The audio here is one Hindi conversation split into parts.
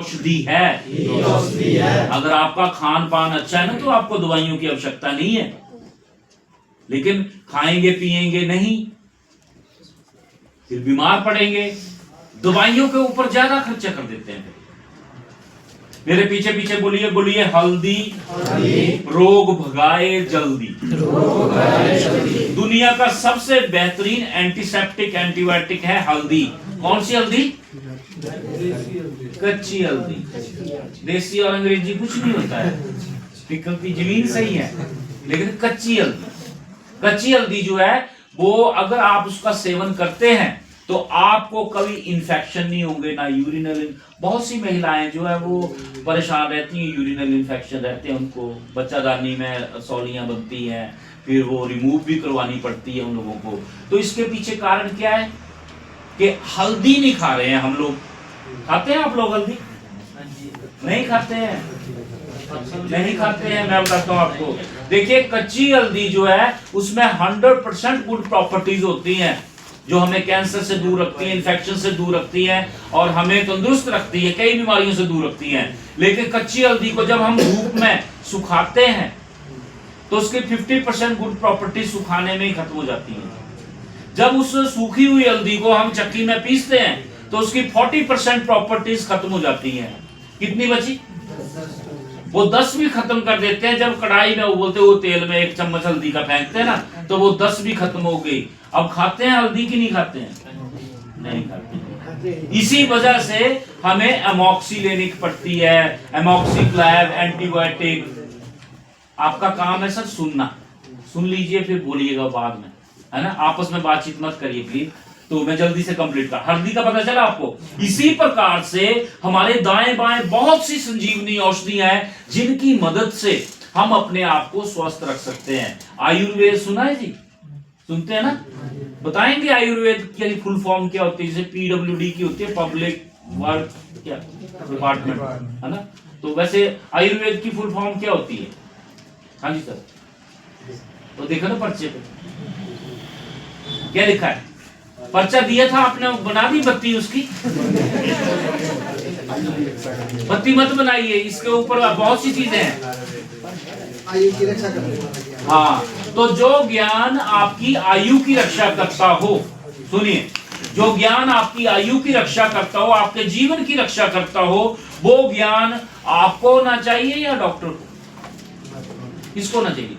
औषधि है। अगर आपका खान पान अच्छा है ना तो आपको दवाइयों की आवश्यकता नहीं है, लेकिन खाएंगे पिएंगे नहीं फिर बीमार पड़ेंगे, दवाइयों के ऊपर ज्यादा खर्चा कर देते हैं। मेरे पीछे पीछे बोलिए बोलिए, हल्दी रोग भगाए जल्दी। दुनिया का सबसे बेहतरीन एंटीसेप्टिक एंटीबायोटिक है हल्दी। कौन सी हल्दी? कच्ची हल्दी। देसी और अंग्रेजी कुछ नहीं होता है, पिकल की जमीन सही है, लेकिन कच्ची हल्दी जो है वो अगर आप उसका सेवन करते हैं तो आपको कभी इन्फेक्शन नहीं होंगे, ना यूरिनल। बहुत सी महिलाएं जो है वो परेशान रहती हैं, यूरिनल इन्फेक्शन रहते हैं, उनको बच्चादानी में सौलियां बनती हैं, फिर वो रिमूव भी करवानी पड़ती है उन लोगों को। तो इसके पीछे कारण क्या है कि हल्दी नहीं खा रहे हैं हम लोग। खाते हैं आप लोग हल्दी? नहीं खाते हैं, नहीं खाते हैं। मैं बताता हूं आपको, देखिए कच्ची हल्दी जो है उसमें 100% गुड प्रॉपर्टीज होती हैं जो हमें कैंसर से दूर रखती है, इन्फेक्शन से दूर रखती है और हमें तंदुरुस्त रखती है, कई बीमारियों से दूर रखती है। लेकिन कच्ची हल्दी को जब हम धूप में सुखाते हैं तो उसकी 50% गुड प्रॉपर्टी सुखाने में ही खत्म हो जाती है। जब उस सूखी हुई हल्दी को हम चक्की में पीसते हैं तो उसकी 40% प्रॉपर्टीज खत्म हो जाती हैं। कितनी बची? वो 10 भी खत्म कर देते हैं। जब कढ़ाई में उबलते हुए तेल में 1 चम्मच हल्दी का फेंकते हैं ना तो वो 10 भी खत्म हो गई। अब खाते हैं हल्दी की नहीं खाते हैं? नहीं खाते। इसी वजह से हमें एमॉक्सी लेनी पड़ती है, एमॉक्सीक्लैव एंटीबायोटिक। आपका काम है सर सुनना, सुन लीजिए फिर बोलिएगा बाद में, है ना। आपस में बातचीत मत करिए प्लीज। तो मैं जल्दी से कंप्लीट कर। हल्दी का पता चला आपको? इसी प्रकार से हमारे दाएं बाएं बहुत सी संजीवनी औषधियां हैं जिनकी मदद से हम अपने आप को स्वस्थ रख सकते हैं। आयुर्वेद सुना है जी? सुनते हैं ना? बताएंगे आयुर्वेद की फुल फॉर्म क्या होती है? जैसे PWD की होती है, पब्लिक वर्क क्या डिपार्टमेंट, है ना। तो वैसे आयुर्वेद की फुल फॉर्म क्या होती है? हाँ जी सर, तो देखो ना पर्चे पे क्या लिखा है। पर्चा दिया था आपने, बना दी बत्ती उसकी? बत्ती मत बनाइए, इसके ऊपर बहुत सी चीजें हैं। आयु की रक्षा करते। हाँ, तो जो ज्ञान आपकी आयु की रक्षा करता हो, सुनिए, जो ज्ञान आपकी आयु की रक्षा करता हो, आपके जीवन की रक्षा करता हो, वो ज्ञान आपको ना चाहिए या डॉक्टर को? किसको ना चाहिए?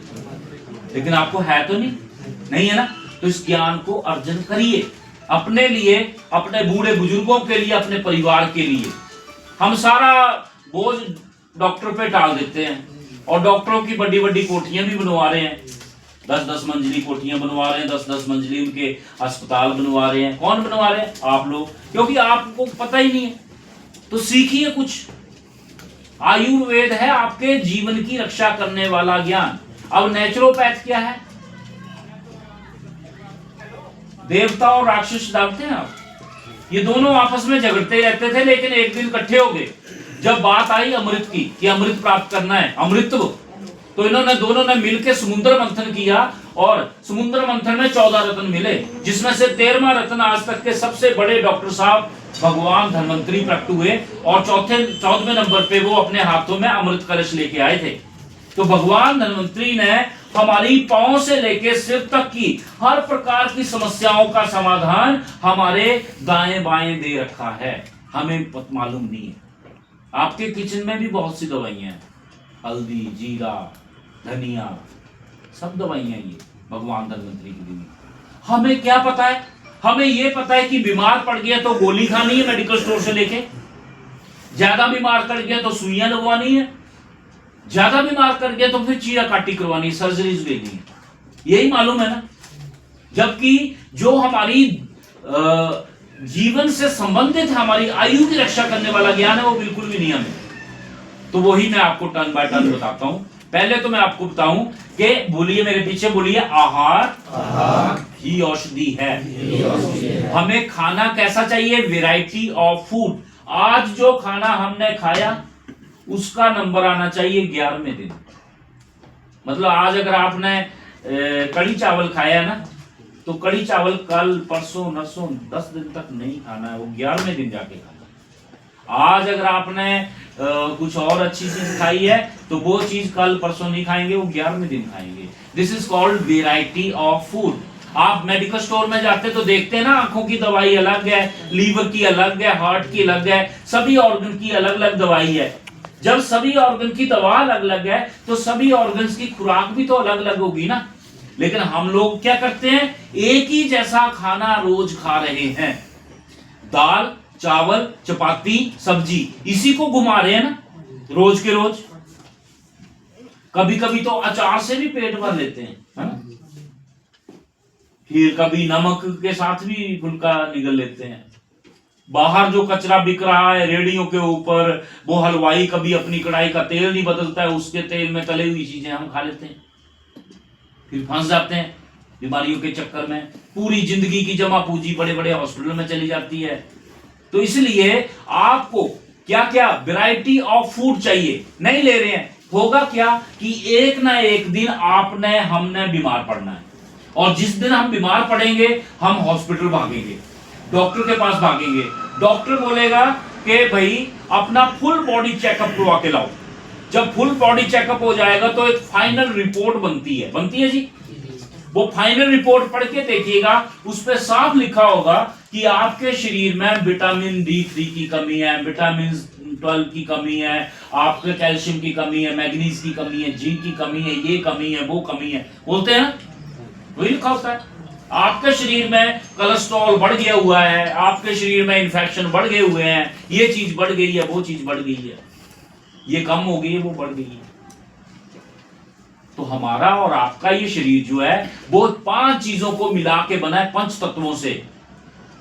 लेकिन आपको है तो नहीं है ना। तो इस ज्ञान को अर्जन करिए अपने लिए, अपने बूढ़े बुजुर्गों के लिए, अपने परिवार के लिए। हम सारा बोझ डॉक्टर पे टाल देते हैं और डॉक्टरों की बड़ी बड़ी कोठियां भी बनवा रहे हैं, 10-10 मंजिली कोठियां बनवा रहे हैं, 10-10 मंजिली उनके अस्पताल बनवा रहे हैं। कौन बनवा रहे हैं? आप लोग, क्योंकि आपको पता ही नहीं है। तो सीखिए कुछ। आयुर्वेद है आपके जीवन की रक्षा करने वाला ज्ञान। अब नेचुरोपैथ क्या है? देवता और राक्षस जानते हैं आप? ये दोनों आपस में झगड़ते रहते थे, लेकिन एक दिन इकट्ठे हो गए जब बात आई अमृत की कि अमृत प्राप्त करना है, अमृतत्व। तो इन्होंने दोनों ने मिलकर समुद्र मंथन किया और समुद्र मंथन में 14 रत्न मिले, जिसमें से 13वां रत्न आज तक के सबसे बड़े डॉक्टर साहब भगवान धन्वंतरी प्रकट हुए और 14वें नंबर पे वो अपने हाथों में अमृत कलश लेके आए थे। तो भगवान धन्वंतरी ने हमारी पांव से लेकर सिर तक की हर प्रकार की समस्याओं का समाधान हमारे दाएं बाएं दे रखा है, हमें मालूम नहीं है। आपके किचन में भी बहुत सी दवाइयां हैं, हल्दी, जीरा, धनिया, सब दवाइयां ये भगवान धन्वंतरी की दी। हमें क्या पता है? हमें यह पता है कि बीमार पड़ गया तो गोली खानी है मेडिकल स्टोर से लेके, ज्यादा बीमार कर गया तो सुइयां लगवानी है, ज्यादा बीमार कर गया तो फिर चीरा काटी करवानी, सर्जरीज लेनी है, यही मालूम है ना। जबकि जो हमारी जीवन से संबंधित हमारी आयु की रक्षा करने वाला ज्ञान है वो बिल्कुल भी नहीं हमें। तो वही मैं आपको टर्न बाय टर्न बताता हूं। पहले तो मैं आपको बताऊं कि बोलिए मेरे पीछे बोलिए, आहार ही औषधि है। हमें खाना कैसा चाहिए? Variety of food. आज जो खाना हमने खाया उसका नंबर आना चाहिए 11वें दिन। मतलब आज अगर आपने कड़ी चावल खाया है ना, तो कड़ी चावल कल परसों नरसों 10 दिन तक नहीं खाना है, वो 11वें दिन जाके खाना। आज अगर आपने कुछ और अच्छी चीज खाई है तो वो चीज कल परसों नहीं खाएंगे, वो 11वें दिन खाएंगे। This is called variety of food. आप मेडिकल स्टोर में जाते तो देखते हैं ना, आंखों की दवाई अलग है, लीवर की अलग है, हार्ट की अलग है, सभी ऑर्गन की अलग अलग दवाई है। जब सभी ऑर्गन की दवा अलग अलग है तो सभी ऑर्गन्स की खुराक भी तो अलग अलग होगी ना। लेकिन हम लोग क्या करते हैं, एक ही जैसा खाना रोज खा रहे हैं, दाल चावल चपाती सब्जी, इसी को घुमा रहे हैं ना रोज के रोज। कभी कभी तो अचार से भी पेट भर लेते हैं, है ना? फिर कभी नमक के साथ भी फुल्का निगल लेते हैं। बाहर जो कचरा बिक रहा है रेडियो के ऊपर, वो हलवाई कभी अपनी कढ़ाई का तेल नहीं बदलता है, उसके तेल में तली हुई चीजें हम खा लेते हैं, फिर फंस जाते हैं बीमारियों के चक्कर में। पूरी जिंदगी की जमा पूंजी बड़े बड़े हॉस्पिटल में चली जाती है। तो इसलिए आपको क्या क्या वैरायटी ऑफ फूड चाहिए, नहीं ले रहे हैं, होगा क्या कि एक ना एक दिन आपने हमने बीमार पड़ना है, और जिस दिन हम बीमार पड़ेंगे हम हॉस्पिटल भागेंगे, डॉक्टर के पास भागेंगे। डॉक्टर बोलेगा कि भाई अपना फुल बॉडी चेकअप करवा के लाओ। जब फुल बॉडी चेकअप हो जाएगा तो एक फाइनल रिपोर्ट बनती है जी। वो फाइनल रिपोर्ट पढ़ के देखिएगा, उस पर साफ लिखा होगा कि आपके शरीर में विटामिन D3 की कमी है, विटामिन 12 की कमी है, आपके कैल्शियम की कमी है, मैग्नीज की कमी है, जिंक की कमी है, ये कमी है, वो कमी है, बोलते हैं वही लिखा होता है। आपके शरीर में कोलेस्ट्रॉल बढ़ गया हुआ है, आपके शरीर में इन्फेक्शन बढ़ गए हुए हैं, ये चीज बढ़ गई है, वो चीज बढ़ गई है, ये कम हो गई है, वो बढ़ गई है। तो हमारा और आपका ये शरीर जो है वो 5 चीजों को मिला के बना है, 5 तत्वों से।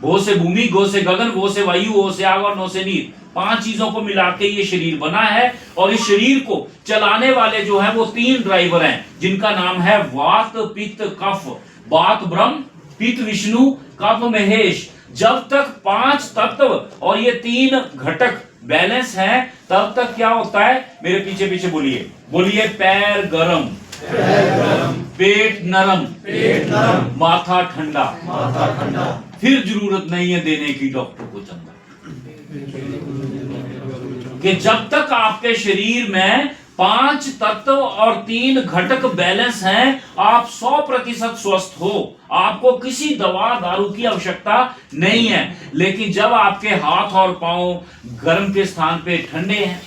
भो से भूमि, गो से गगन, वो से वायु, वो से आग और नो से नीर। 5 चीजों को मिला के ये शरीर बना है। और इस शरीर को चलाने वाले जो है वो 3 ड्राइवर हैं, जिनका नाम है वात पित्त कफ। वात ब्रह्म, पित्त विष्णु, कफ महेश। जब तक 5 तत्व और ये 3 घटक बैलेंस हैं तब तक क्या होता है, मेरे पीछे पीछे बोलिए, बोलिए पैर गरम, पेट नरम, माथा ठंडा, फिर जरूरत नहीं है देने की डॉक्टर को चंदा। कि जब तक आपके शरीर में 5 तत्व और 3 घटक बैलेंस हैं, आप 100% स्वस्थ हो, आपको किसी दवा दारू की आवश्यकता नहीं है। लेकिन जब आपके हाथ और पांव गर्म के स्थान पे ठंडे हैं,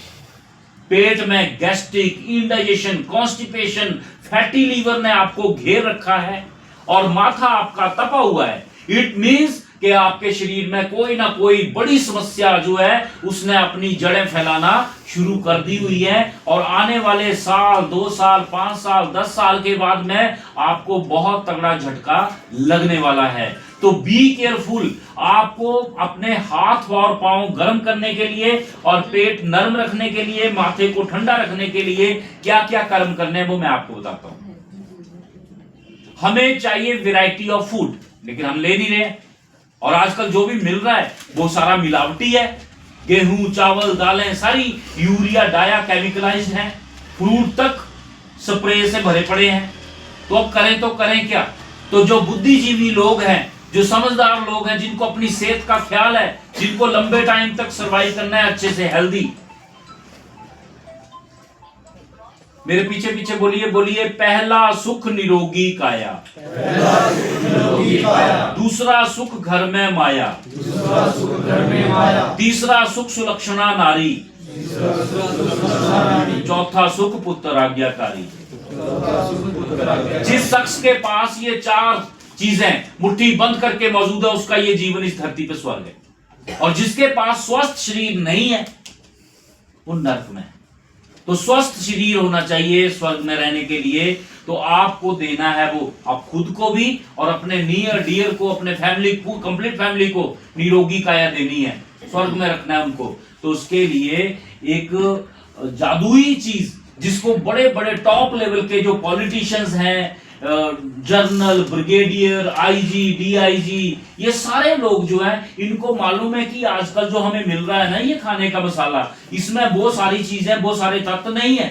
पेट में gastric, indigestion, constipation, fatty liver ने आपको घेर रखा है और माथा आपका तपा हुआ है, इट मींस कि आपके शरीर में कोई ना कोई बड़ी समस्या जो है उसने अपनी जड़ें फैलाना शुरू कर दी हुई है। और आने वाले साल, 2 साल, 5 साल, 10 साल के बाद में आपको बहुत तगड़ा झटका लगने वाला है। तो बी केयरफुल। आपको अपने हाथ और पांव गर्म करने के लिए और पेट नरम रखने के लिए, माथे को ठंडा रखने के लिए क्या क्या कर्म करने हैं वो मैं आपको बताता हूं। हमें चाहिए वैरायटी ऑफ फूड, लेकिन हम ले नहीं रहे। और आजकल जो भी मिल रहा है वो सारा मिलावटी है। गेहूं, चावल, दालें सारी यूरिया डाया केमिकलाइज्ड हैं, फ्रूट तक स्प्रे से भरे पड़े हैं। तो अब करें तो करें क्या? तो जो बुद्धिजीवी लोग हैं, जो समझदार लोग हैं, जिनको अपनी सेहत का ख्याल है, जिनको लंबे टाइम तक सरवाइव करना है अच्छे से हेल्दी, मेरे पीछे पीछे बोलिए, बोलिए पहला सुख निरोगी काया, दूसरा सुख घर में माया, तीसरा सुख सुलक्षणा नारी, चौथा सुख पुत्र आज्ञाकारी। जिस शख्स के पास ये 4 चीजें मुट्ठी बंद करके मौजूद है, उसका ये जीवन इस धरती पे स्वर्ग है। और जिसके पास स्वस्थ शरीर नहीं है वो नर्क में है। तो स्वस्थ शरीर होना चाहिए स्वर्ग में रहने के लिए। तो आपको देना है वो, आप खुद को भी और अपने नियर डियर को, अपने फैमिली को, कंप्लीट फैमिली को निरोगी काया देनी है, स्वर्ग में रखना है उनको। तो उसके लिए एक जादुई चीज, जिसको बड़े बड़े टॉप लेवल के जो पॉलिटिशियंस हैं, जनरल, ब्रिगेडियर, आईजी, डीआईजी, ये सारे लोग जो हैं, इनको मालूम है कि आजकल जो हमें मिल रहा है ना ये खाने का मसाला, इसमें बहुत सारी चीजें, बहुत सारे तत्व नहीं है।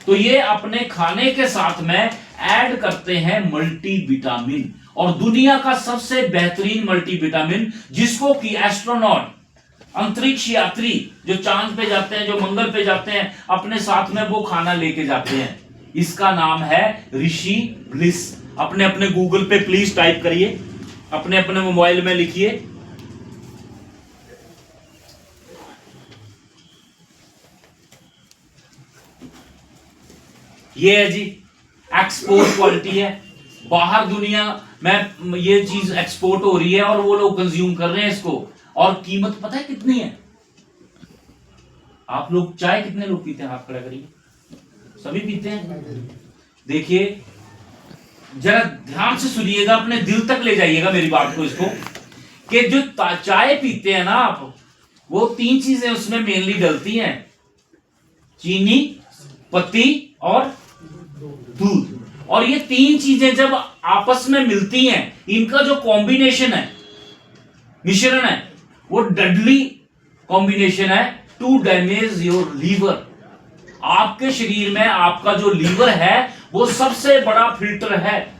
तो ये अपने खाने के साथ में ऐड करते हैं मल्टीविटामिन। और दुनिया का सबसे बेहतरीन मल्टीविटामिन, जिसको कि एस्ट्रोनॉट अंतरिक्ष यात्री जो चांद पे जाते हैं, जो मंगल पे जाते हैं, अपने साथ में वो खाना लेके जाते हैं। इसका नाम है ऋषि ब्लिस। अपने अपने गूगल पे प्लीज टाइप करिए, अपने अपने मोबाइल में लिखिए। ये है जी एक्सपोर्ट क्वालिटी है। बाहर दुनिया में ये चीज एक्सपोर्ट हो रही है और वो लोग कंज्यूम कर रहे हैं इसको। और कीमत पता है कितनी है? आप लोग चाय कितने लोग पीते हैं? हाथ खड़ा करिए। सभी पीते हैं। देखिए जरा ध्यान से सुनिएगा, अपने दिल तक ले जाइएगा मेरी बात को, इसको कि जो चाय पीते हैं ना आप, वो 3 चीजें उसमें मेनली डलती हैं, चीनी, पत्ती और दूध। और ये 3 चीजें जब आपस में मिलती हैं, इनका जो कॉम्बिनेशन है, मिश्रण है, वो डेडली कॉम्बिनेशन है टू डैमेज योर लीवर। आपके शरीर में आपका जो लीवर है वो सबसे बड़ा फिल्टर है,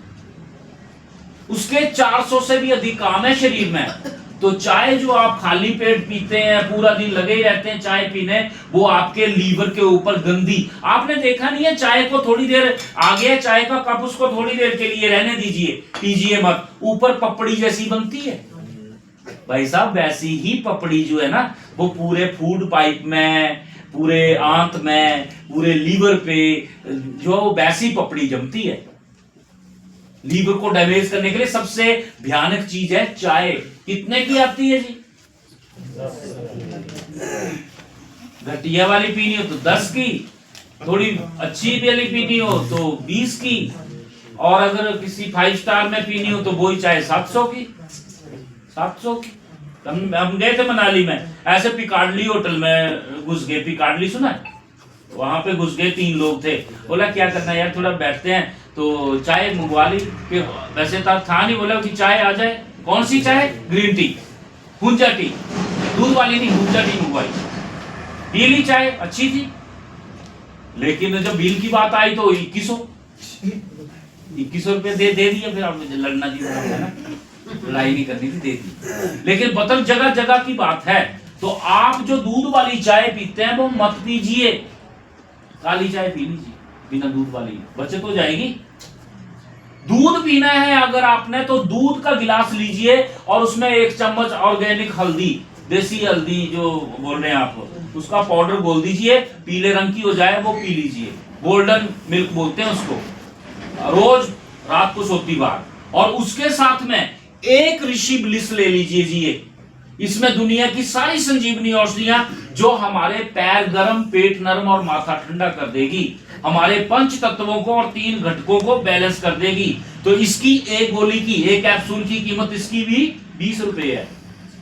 उसके 400 से भी अधिक काम है शरीर में। तो चाय जो आप खाली पेट पीते हैं, पूरा दिन लगे ही रहते हैं चाय पीने, वो आपके लीवर के ऊपर गंदी। आपने देखा नहीं है चाय को थोड़ी देर आ गया चाय का कप, उसको थोड़ी देर के लिए रहने दीजिए, पीजिए मत, ऊपर पपड़ी जैसी बनती है। भाई साहब वैसी ही पपड़ी जो है ना, वो पूरे फूड पाइप में, पूरे आंत में, पूरे लीवर पे जो वैसी पपड़ी जमती है। लीवर को डैमेज करने के लिए सबसे भयानक चीज है चाय। कितने की आती है जी? घटिया वाली पीनी हो तो 10 की, थोड़ी अच्छी वाली पीनी हो तो 20 की, और अगर किसी 5 स्टार में पीनी हो तो वही चाय 700 की। 700 की। हम गए थे मनाली में, ऐसे पिकाडली होटल में घुस गए। पिकाडली सुना है? वहां पे घुस गए, 3 लोग थे। बोला क्या करना यार, थोड़ा बैठते हैं, तो चाय मंगवा ली। फिर वैसे था नहीं, बोला कि चाय आ जाए। कौन सी चाय? ग्रीन टी, हुंजा टी, दूध वाली नहीं, हुंजा टी मंगवाई। पी ली चाय, अच्छी थी। लेकिन जब बिल की बात आई तो 2100 रुपये दे दिया। फिर आप लड़ना जी है ना, लड़ाई नहीं करनी थी, दे दी। लेकिन मतलब जगह जगह की बात है। तो आप जो दूध वाली चाय पीते हैं वो मत पीजिए, काली चाय पी लीजिए बिना दूध वाली, बचत हो जाएगी। दूध पीना है अगर आपने, तो दूध का गिलास लीजिए और उसमें 1 चम्मच ऑर्गेनिक हल्दी, देसी हल्दी जो बोल रहे हैं आप, उसका पाउडर घोल दीजिए, पीले रंग की हो जाए, वो पी लीजिए। गोल्डन मिल्क बोलते हैं उसको, रोज रात को सोती बार। और उसके साथ में 1 ऋषि ब्लिस ले लीजिए जी। इसमें दुनिया की सारी संजीवनी औषधियां जो हमारे पैर गर्म, पेट नरम और माथा ठंडा कर देगी, हमारे 5 तत्वों को और 3 घटकों को बैलेंस कर देगी। तो इसकी 1 गोली की, 1 कैप्सूल की कीमत इसकी भी 20 रुपए है,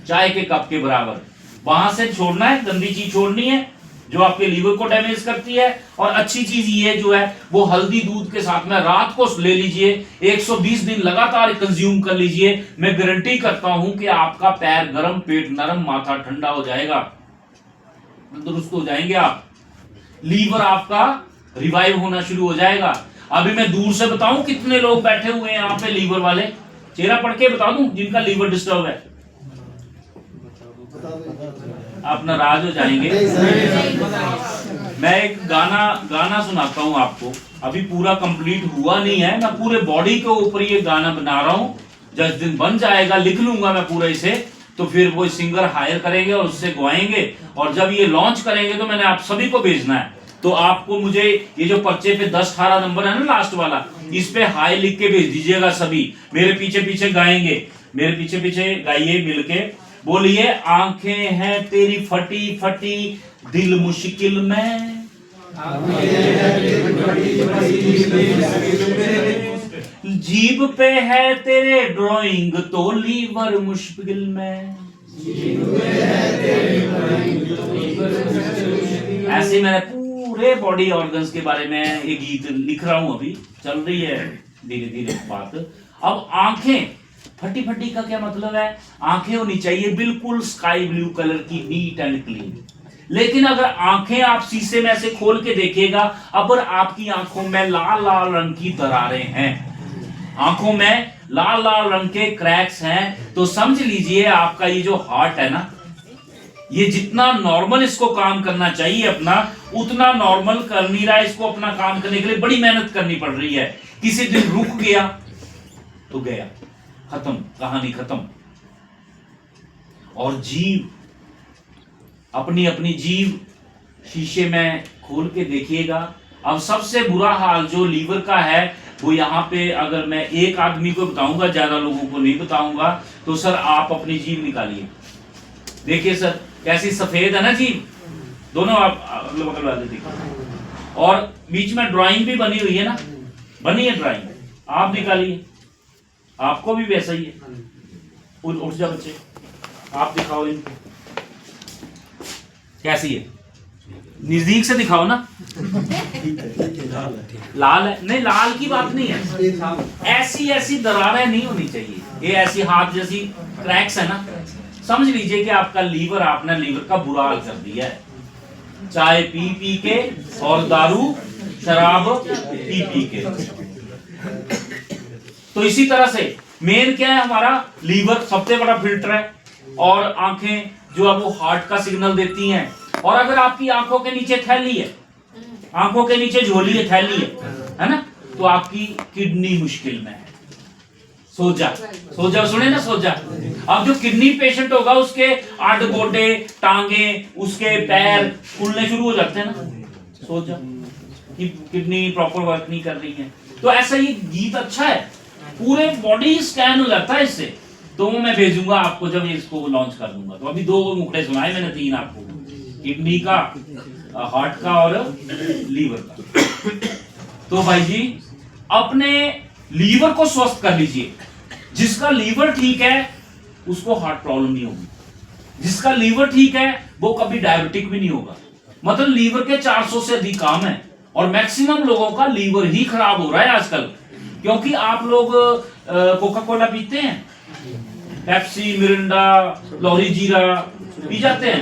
चाय के कप के बराबर। वहां से छोड़ना है, गंदी चीज छोड़नी है जो आपके लीवर को डैमेज करती है। और अच्छी चीज ये जो है वो हल्दी दूध के साथ में रात को ले लीजिए, 120 दिन लगातार कंज्यूम कर लीजिए। मैं गारंटी करता हूं कि आपका पैर गर्म, पेट नरम, माथा ठंडा हो जाएगा, तंदुरुस्त हो जाएंगे आप, लीवर आपका रिवाइव होना शुरू हो जाएगा। अभी मैं दूर से बताऊं कितने लोग बैठे हुए हैं यहाँ पे लीवर वाले, चेहरा पढ़ के बता दूं जिनका लीवर डिस्टर्ब है, आप नाराज हो जाएंगे। मैं एक गाना सुनाता हूं आपको, अभी पूरा कंप्लीट हुआ नहीं है, मैं पूरे बॉडी के ऊपर ये गाना बना रहा हूं। जिस दिन बन जाएगा, लिख लूंगा मैं पूरा इसे, तो फिर वो सिंगर हायर करेंगे और उससे गवाएंगे। और जब ये लॉन्च करेंगे तो मैंने आप सभी को भेजना है। तो आपको मुझे ये जो पर्चे पे 10-18 नंबर है ना लास्ट वाला, इस पे हाई लिख के भेज दीजिएगा सभी। मेरे पीछे पीछे गाएंगे, मेरे पीछे पीछे गाइए मिलके, बोलिए। आंखें हैं तेरी फटी फटी, दिल मुश्किल में, जीभ पे है तेरे ड्राइंग तो लीवर मुश्किल में। ऐसे मैंने पूरे बॉडी ऑर्गन्स के बारे में ये गीत लिख रहा हूं, अभी चल रही है धीरे धीरे बात। अब आंखें फटी फटी का क्या मतलब है? आंखें होनी चाहिए बिल्कुल स्काई ब्लू कलर की, नीट एंड क्लीन। लेकिन अगर आंखें आप शीशे में ऐसे खोल के देखिएगा, अगर आपकी आंखों में लाल लाल रंग की दरारें हैं, आंखों में लाल लाल रंग के क्रैक्स हैं, तो समझ लीजिए आपका ये जो हार्ट है ना, ये जितना नॉर्मल इसको काम करना चाहिए अपना, उतना नॉर्मल कर नहीं रहा है। इसको अपना काम करने के लिए बड़ी मेहनत करनी पड़ रही है। किसी दिन रुक गया तो गया, खत्म, कहानी खत्म। और जीव, अपनी अपनी जीव शीशे में खोल के देखिएगा। अब सबसे बुरा हाल जो लीवर का है वो यहाँ पे, अगर मैं एक आदमी को बताऊंगा, ज्यादा लोगों को नहीं बताऊंगा, तो सर आप अपनी जीभ निकालिए, देखिए सर कैसी सफेद है ना जीभ, दोनों आप अगल बगल वाले देखिए। और बीच में ड्राइंग भी बनी हुई है ना, बनी है ड्राइंग, आप निकालिए, आपको भी वैसा ही है। उठ जा बच्चे, आप दिखाओ इनको कैसी है, नजदीक से दिखाओ ना। लाल है, नहीं लाल की बात नहीं है, ऐसी ऐसी दरारें नहीं होनी चाहिए, ये ऐसी हाथ जैसी क्रैक्स है ना, समझ लीजिए कि आपका लीवर, आपने लीवर का बुरा हाल कर दिया है। चाय पी पी के और दारू शराब पी पी के। तो इसी तरह से मेन क्या है, हमारा लीवर सबसे बड़ा फिल्टर है, और आंखें जो है वो हार्ट का सिग्नल देती हैं। और अगर आपकी आंखों के नीचे थैली है, आंखों के नीचे झोली है, थैली है ना, तो आपकी किडनी मुश्किल में है। सोजा, सोजा सुने ना, सोजा। अब जो किडनी पेशेंट होगा उसके आठ गोडे, टांगे, उसके पैर फूलने शुरू हो जाते हैं ना, सोजा, कि किडनी प्रॉपर वर्क नहीं कर रही है। तो ऐसा ये गीत अच्छा है, पूरे बॉडी स्कैन हो जाता है इससे। तो मैं भेजूंगा आपको जब इसको लॉन्च कर दूंगा। तो अभी 2 मुखड़े सुनाए मैंने, 3 आपको, किडनी का, हार्ट का और लीवर का। तो भाई जी अपने लीवर को स्वस्थ कर लीजिए। जिसका लीवर ठीक है उसको हार्ट प्रॉब्लम नहीं होगी, जिसका लीवर ठीक है वो कभी डायबिटिक भी नहीं होगा। मतलब लीवर के 400 से अधिक काम है, और मैक्सिमम लोगों का लीवर ही खराब हो रहा है आजकल। क्योंकि आप लोग कोका कोला पीते हैं, पेप्सी, मिरिंडा, लॉरी जीरा पी जाते हैं,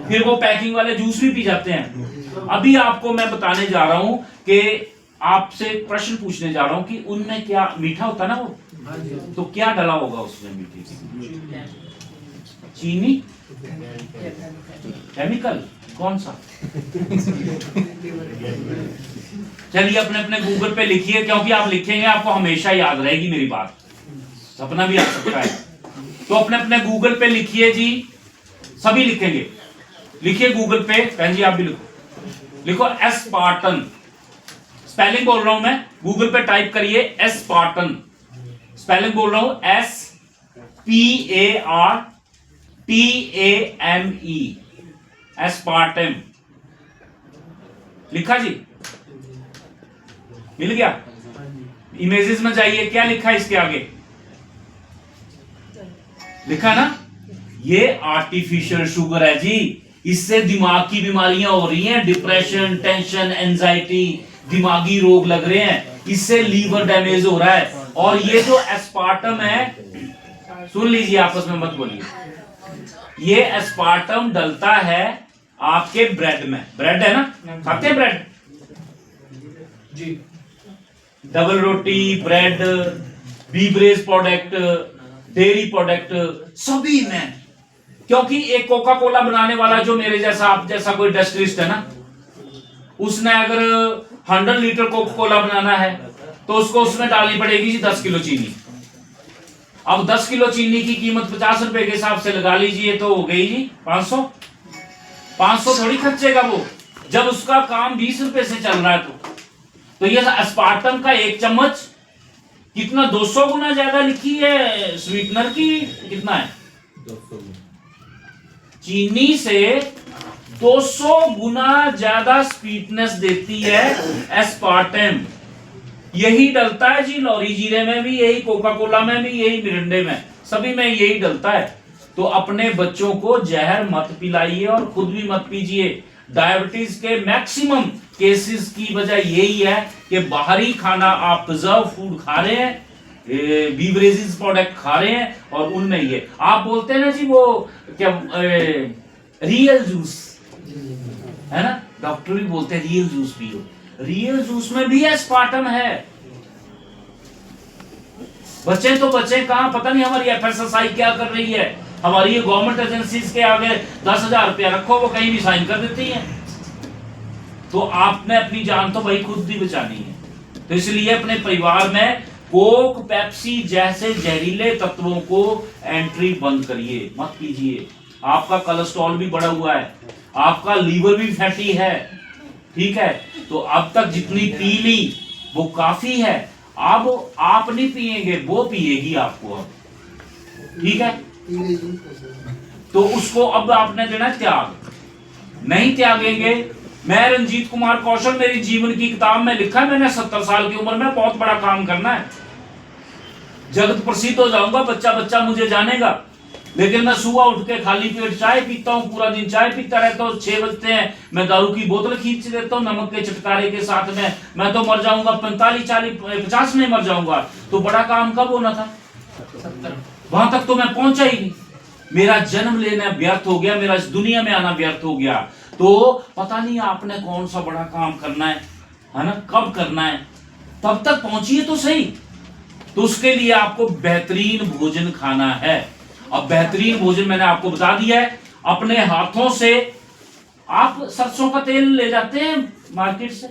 फिर वो पैकिंग वाले जूस भी पी जाते हैं। अभी आपको मैं बताने जा रहा हूं कि आपसे प्रश्न पूछने जा रहा हूं कि उनमें क्या मीठा होता ना वो, तो क्या डला होगा उसमें मीठे से? चीनी, केमिकल, कौन सा? चलिए अपने अपने गूगल पे लिखिए, क्योंकि आप लिखेंगे आपको हमेशा याद रहेगी मेरी बात, सपना भी आ सकता है। तो अपने अपने गूगल पे लिखिए जी, सभी लिखेंगे, लिखिए गूगल पे, बहन जी आप भी लिखो, लिखो एस्पार्टन, स्पेलिंग बोल रहा हूं मैं, गूगल पे टाइप करिए एस्पार्टन, स्पेलिंग बोल रहा हूं SPARTAME, एस्पार्टम। लिखा जी, मिल गया? इमेजेस में जाइए, क्या लिखा है इसके आगे? लिखा ना, ये आर्टिफिशियल शुगर है जी, इससे दिमाग की बीमारियां हो रही हैं, डिप्रेशन, टेंशन, एंजाइटी, दिमागी रोग लग रहे हैं, इससे लीवर डैमेज हो रहा है। और ये जो एस्पार्टम है, सुन लीजिए, आपस में मत बोलिए, ये एस्पार्टम डलता है आपके ब्रेड में, ब्रेड है ना, खाते हैं ब्रेड जी, डबल रोटी, bread, beverage product, dairy product, सभी में। क्योंकि एक कोका कोला बनाने वाला जो मेरे जैसा, आप जैसा कोई इंडस्ट्रिस्ट है ना, उसने अगर 100 लीटर कोका कोला बनाना है तो उसको उसमें डालनी पड़ेगी जी 10 किलो चीनी। अब 10 किलो चीनी की कीमत 50 रुपए के हिसाब से लगा लीजिए, तो हो गई जी 500। 500 थोड़ी खर्चेगा वो, जब उसका काम 20 रुपए से चल रहा है। तो ये एस्पार्टम का 1 चम्मच कितना, 200 गुना ज्यादा लिखी है स्वीटनर की, कितना है? 200 चीनी से 200 गुना ज्यादा स्वीटनेस देती है एस्पार्टम। यही डलता है जी लॉरी जीरे में भी, यही कोका कोला में भी, यही मिरिंडे में, सभी में यही डलता है। तो अपने बच्चों को जहर मत पिलाइए और खुद भी मत पीजिए। डायबिटीज के मैक्सिमम केसेस की वजह यही है कि बाहरी खाना, आप प्रिजर्व फूड खा रहे हैं, बीवरेजेस प्रोडक्ट खा रहे हैं, और उनमें ये आप बोलते हैं ना जी वो क्या, रियल जूस है ना, डॉक्टर भी बोलते हैं रियल जूस पियो, रियल जूस में भी एस्पार्टम है। बच्चे तो बच्चे कहां, पता नहीं हमारी एफएसएसआई क्या कर रही है, हमारी ये गवर्नमेंट एजेंसीज के आगे 10,000 रुपया रखो, वो कहीं भी साइन कर देती हैं। तो आपने अपनी जान तो भाई खुद ही बचानी है। तो इसलिए अपने परिवार में कोक, पेप्सी जैसे जहरीले तत्वों को एंट्री बंद करिए, मत कीजिए। आपका कोलेस्ट्रॉल भी बढ़ा हुआ है, आपका लीवर भी फैटी है, ठीक है। तो अब तक जितनी पी ली वो काफी है, अब आप नहीं पिएंगे, वो पिएगी आपको अब, ठीक है। तो उसको अब आपने देना त्याग, नहीं त्यागेंगे। मैं रंजीत कुमार कौशल, मेरी जीवन की किताब में लिखा है मैंने 70 साल की उम्र में बहुत बड़ा काम करना है, जगत प्रसिद्ध हो जाऊंगा, बच्चा बच्चा मुझे जानेगा। लेकिन मैं सुबह उठ के खाली पेट चाय पीता हूँ, पूरा दिन चाय पीता रहता हूँ, 6 बजते हैं मैं दारू की बोतल खींच देता हूँ नमक के चटकारे के साथ में। मैं तो मर जाऊंगा 45, 40, 50 में मर जाऊंगा। तो बड़ा काम कब होना था? 70। वहां तक तो मैं पहुंचा ही नहीं, मेरा जन्म लेना व्यर्थ हो गया, मेरा इस दुनिया में आना व्यर्थ हो गया। तो पता नहीं आपने कौन सा बड़ा काम करना है ना, कब करना है, तब तक पहुंचिए तो सही। तो उसके लिए आपको बेहतरीन भोजन खाना है। अब बेहतरीन भोजन मैंने आपको बता दिया है। अपने हाथों से आप सरसों का तेल ले जाते हैं मार्केट से,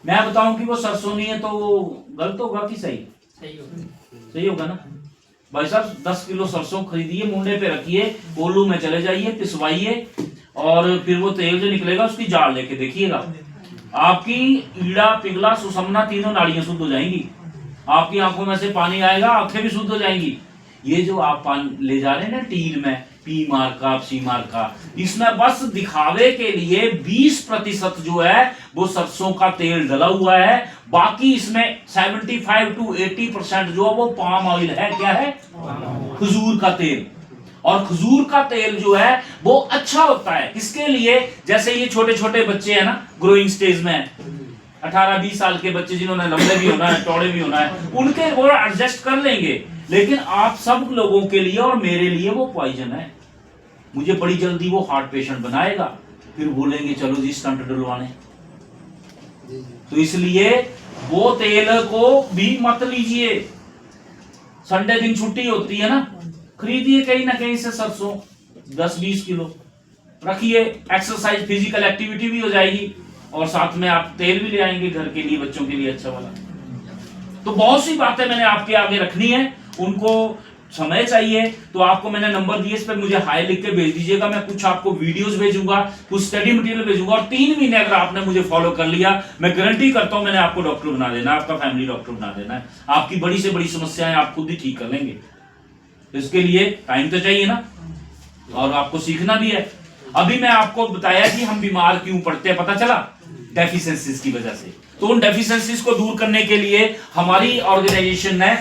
मैं बताऊं कि वो सरसों नहीं है तो गलत होगा कि सही? सही होगा ना। भाई साहब 10 किलो सरसों खरीदिए, मुंडे पे रखिए, कोल्हू में चले जाइए, पिसवाइए, और फिर वो तेल जो निकलेगा उसकी जाल लेके देखिएगा, आपकी ईड़ा, पिघला, सुषमना तीनों नाड़ियां शुद्ध हो जाएंगी, आपकी आंखों में से पानी आएगा, आंखें भी शुद्ध हो जाएंगी। ये जो आप पानी ले जा रहे हैं ना टील में, पी मार्का, सी मार्का, इसमें बस दिखावे के लिए 20% जो है वो सरसों का तेल डला हुआ है, बाकी इसमें 75 to 80% जो है वो पाम ऑयल है। क्या है? खजूर का तेल। और खजूर का तेल जो है वो अच्छा होता है किसके लिए? जैसे ये छोटे छोटे बच्चे हैं ना, ग्रोइंग स्टेज में 18-20 साल के बच्चे जिन्होंने लंबे भी होना है, चौड़े भी होना है, उनके वो एडजस्ट कर लेंगे। लेकिन आप सब लोगों के लिए और मेरे लिए वो पॉइजन है। मुझे बड़ी जल्दी वो हार्ट पेशेंट बनाएगा, फिर बोलेंगे चलो जी स्टंट डलवाने। तो इसलिए वो तेल को भी मत लीजिए। संडे दिन छुट्टी होती है ना, खरीदिए कहीं ना कहीं से सरसों 10-20 किलो रखिए, एक्सरसाइज फिजिकल एक्टिविटी भी हो जाएगी, और साथ में आप तेल भी ले आएंगे घर के लिए, बच्चों के लिए अच्छा वाला। तो बहुत सी बातें मैंने आपके आगे रखनी है, उनको समय चाहिए तो आपको मैंने नंबर दिए, इस पर मुझे हाई लिख के भेज दीजिएगा। मैं कुछ आपको वीडियोस भेजूंगा, कुछ स्टडी मटेरियल भेजूंगा, और 3 महीने अगर आपने मुझे फॉलो कर लिया, मैं गारंटी करता हूं मैंने आपको डॉक्टर बना देना, आपका फैमिली डॉक्टर बना देना है। आपकी बड़ी से बड़ी समस्याएं आप खुद ही ठीक कर लेंगे। इसके लिए टाइम तो चाहिए ना, और आपको सीखना भी है। अभी मैं आपको बताया कि हम बीमार क्यों पड़ते हैं, पता चला? डेफिशिएंसीज की वजह से। तो उन डेफिशिएंसीज को दूर करने के लिए हमारी ऑर्गेनाइजेशन ने